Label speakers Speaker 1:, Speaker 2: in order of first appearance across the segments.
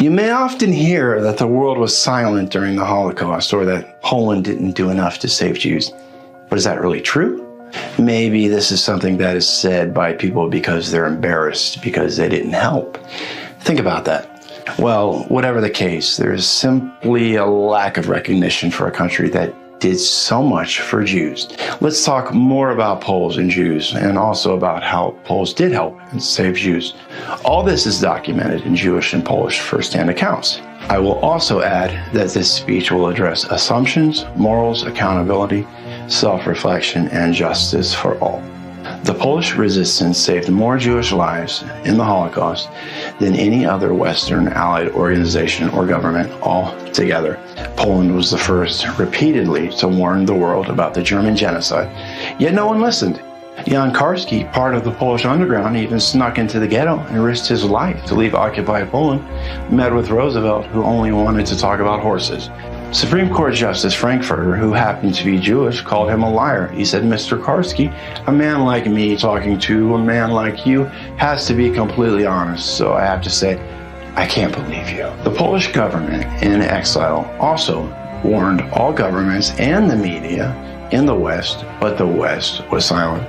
Speaker 1: You may often hear that the world was silent during the Holocaust or that Poland didn't do enough to save Jews. But is that really true? Maybe this is something that is said by people because they're embarrassed because they didn't help. Think about that. Well, whatever the case, there is simply a lack of recognition for a country that did so much for Jews. Let's talk more about Poles and Jews, and also about how Poles did help and save Jews. All this is documented in Jewish and Polish first-hand accounts. I will also add that this speech will address assumptions, morals, accountability, self-reflection, and justice for all. The Polish resistance saved more Jewish lives in the Holocaust than any other Western Allied organization or government altogether. Poland was the first repeatedly to warn the world about the German genocide, yet no one listened. Jan Karski, part of the Polish underground, even snuck into the ghetto and risked his life to leave occupied Poland, met with Roosevelt, who only wanted to talk about horses. Supreme Court Justice Frankfurter, who happened to be Jewish, called him a liar. He said, "Mr. Karski, a man like me talking to a man like you has to be completely honest, so I have to say, I can't believe you." The Polish government in exile also warned all governments and the media in the West, but the West was silent.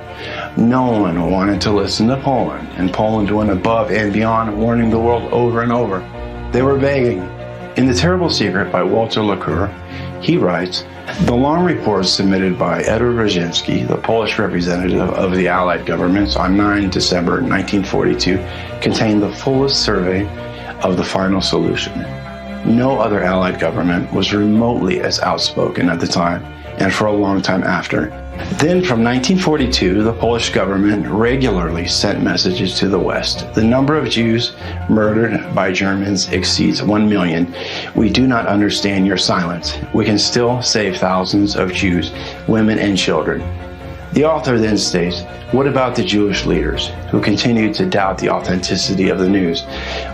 Speaker 1: No one wanted to listen to Poland, and Poland went above and beyond, warning the world over and over. They were begging. In The Terrible Secret by Walter LaCour, he writes, "The long report submitted by Edward Brzezinski, the Polish representative of the Allied governments, on 9 December 1942, contained the fullest survey of the final solution. No other Allied government was remotely as outspoken at the time, and for a long time after. Then from 1942, the Polish government regularly sent messages to the West. The number of Jews murdered by Germans exceeds 1 million. We do not understand your silence. We can still save thousands of Jews, women, and children." The author then states, "What about the Jewish leaders who continued to doubt the authenticity of the news,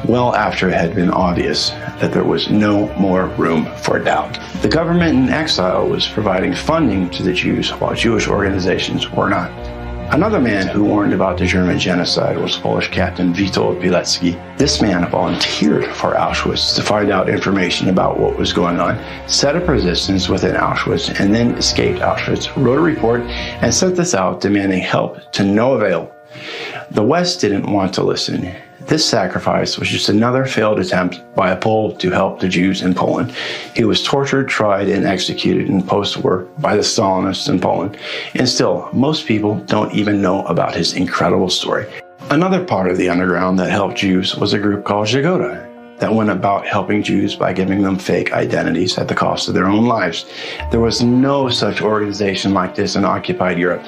Speaker 1: well after it had been obvious that there was no more room for doubt?" The government in exile was providing funding to the Jews while Jewish organizations were not. Another man who warned about the German genocide was Polish Captain Witold Pilecki. This man volunteered for Auschwitz to find out information about what was going on, set up resistance within Auschwitz, and then escaped Auschwitz, wrote a report, and sent this out demanding help to no avail. The West didn't want to listen. This sacrifice was just another failed attempt by a Pole to help the Jews in Poland. He was tortured, tried, and executed in post-war by the Stalinists in Poland. And still, most people don't even know about his incredible story. Another part of the underground that helped Jews was a group called Żydzi that went about helping Jews by giving them fake identities at the cost of their own lives. There was no such organization like this in occupied Europe.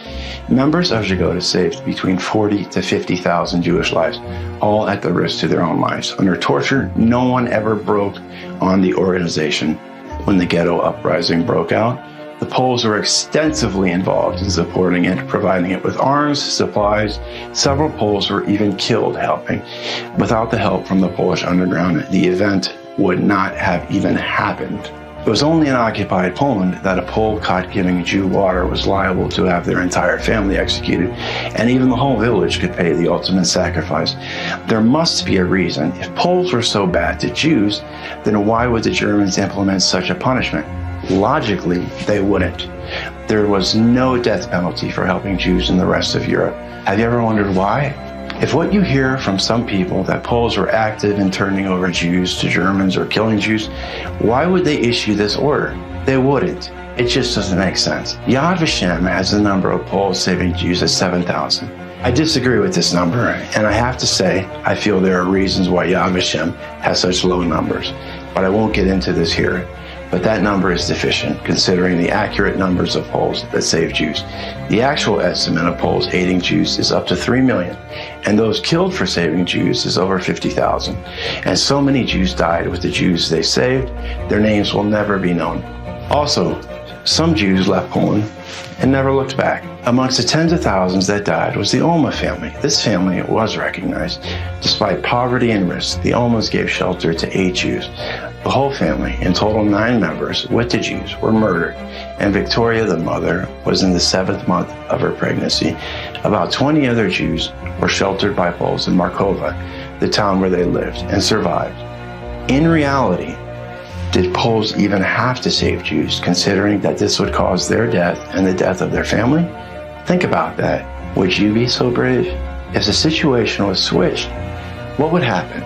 Speaker 1: Members of Żydzi saved between 40 to 50,000 Jewish lives, all at the risk to their own lives. Under torture, no one ever broke on the organization. When the ghetto uprising broke out, the Poles were extensively involved in supporting it, providing it with arms, supplies. Several Poles were even killed helping. Without the help from the Polish underground, the event would not have even happened. It was only in occupied Poland that a Pole caught giving a Jew water was liable to have their entire family executed, and even the whole village could pay the ultimate sacrifice. There must be a reason. If Poles were so bad to Jews, then why would the Germans implement such a punishment? Logically, they wouldn't. There was no death penalty for helping Jews in the rest of Europe. Have you ever wondered why? If what you hear from some people that Poles were active in turning over Jews to Germans or killing Jews, why would they issue this order? They wouldn't. It just doesn't make sense. Yad Vashem has the number of Poles saving Jews at 7,000. I disagree with this number, and I have to say, I feel there are reasons why Yad Vashem has such low numbers, but I won't get into this here. But that number is deficient, considering the accurate numbers of Poles that saved Jews. The actual estimate of Poles aiding Jews is up to 3 million, and those killed for saving Jews is over 50,000. And so many Jews died with the Jews they saved, their names will never be known. Also, some Jews left Poland and never looked back. Amongst the tens of thousands that died was the Ulma family. This family was recognized. Despite poverty and risk, the Ulmas gave shelter to 8 Jews. The whole family, in total 9 members with the Jews, were murdered, and Victoria, the mother, was in the 7th month of her pregnancy. About 20 other Jews were sheltered by Poles in Markowa, the town where they lived, and survived. In reality, did Poles even have to save Jews, considering that this would cause their death and the death of their family? Think about that. Would you be so brave? If the situation was switched, what would happen?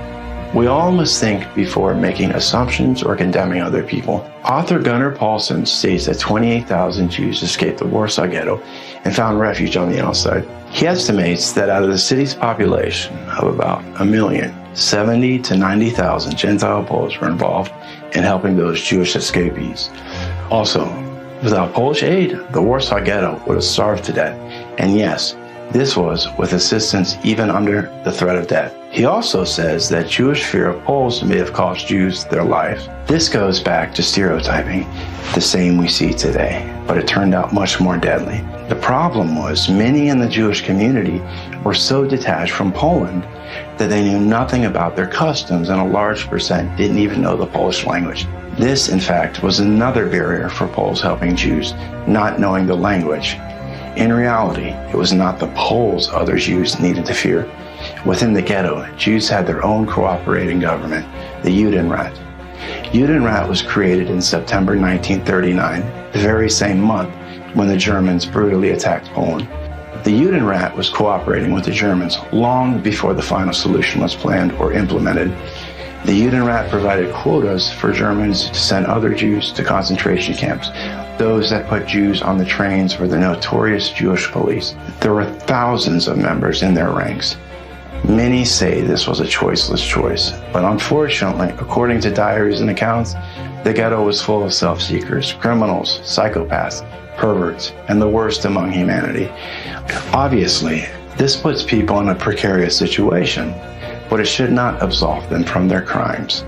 Speaker 1: We all must think before making assumptions or condemning other people. Author Gunnar Paulson states that 28,000 Jews escaped the Warsaw Ghetto and found refuge on the outside. He estimates that out of the city's population of about 1 million, 70 to 90,000 Gentile Poles were involved in helping those Jewish escapees. Also, without Polish aid, the Warsaw Ghetto would have starved to death. And yes, this was with assistance even under the threat of death. He also says that Jewish fear of Poles may have cost Jews their lives. This goes back to stereotyping, the same we see today, but it turned out much more deadly. The problem was many in the Jewish community were so detached from Poland that they knew nothing about their customs, and a large percent didn't even know the Polish language. This, in fact, was another barrier for Poles helping Jews, not knowing the language. In reality, it was not the Poles other Jews needed to fear. Within the ghetto, Jews had their own cooperating government, the Judenrat. Judenrat was created in September 1939, the very same month when the Germans brutally attacked Poland. The Judenrat was cooperating with the Germans long before the final solution was planned or implemented. The Judenrat provided quotas for Germans to send other Jews to concentration camps. Those that put Jews on the trains were the notorious Jewish police. There were thousands of members in their ranks. Many say this was a choiceless choice, but unfortunately, according to diaries and accounts, the ghetto was full of self-seekers, criminals, psychopaths, perverts, and the worst among humanity. Obviously, this puts people in a precarious situation, but it should not absolve them from their crimes.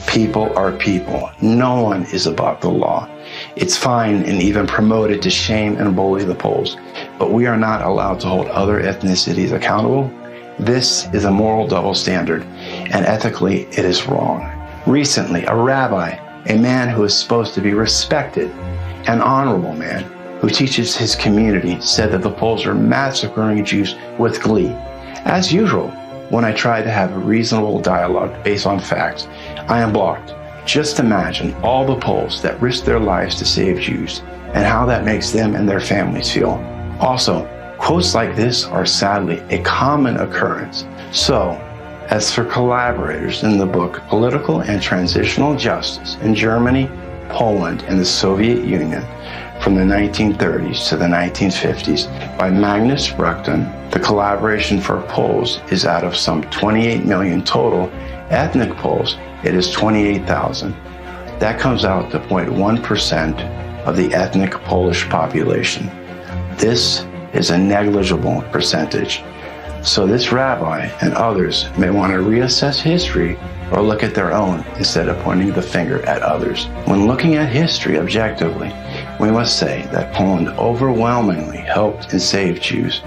Speaker 1: People are people. No one is above the law. It's fine and even promoted to shame and bully the Poles, but we are not allowed to hold other ethnicities accountable. This is a moral double standard, and ethically it is wrong. Recently, a rabbi, a man who is supposed to be respected, an honorable man who teaches his community, said that the Poles are massacring Jews with glee. As usual, when I try to have a reasonable dialogue based on facts, I am blocked. Just imagine all the Poles that risk their lives to save Jews and how that makes them and their families feel. Also, quotes like this are sadly a common occurrence. So, as for collaborators in the book Political and Transitional Justice in Germany, Poland, and the Soviet Union from the 1930s to the 1950s by Magnus Bruckton, the collaboration for Poles is out of some 28 million total ethnic Poles, it is 28,000. That comes out to 0.1% of the ethnic Polish population. This is a negligible percentage. So this rabbi and others may want to reassess history or look at their own instead of pointing the finger at others. When looking at history objectively, we must say that Poland overwhelmingly helped and saved Jews.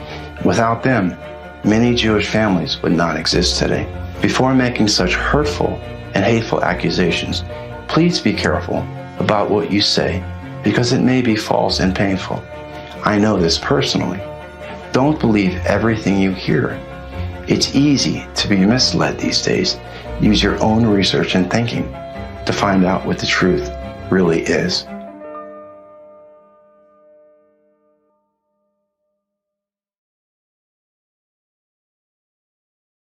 Speaker 1: Without them, many Jewish families would not exist today. Before making such hurtful and hateful accusations, please be careful about what you say, because it may be false and painful. I know this personally. Don't believe everything you hear. It's easy to be misled these days. Use your own research and thinking to find out what the truth really is.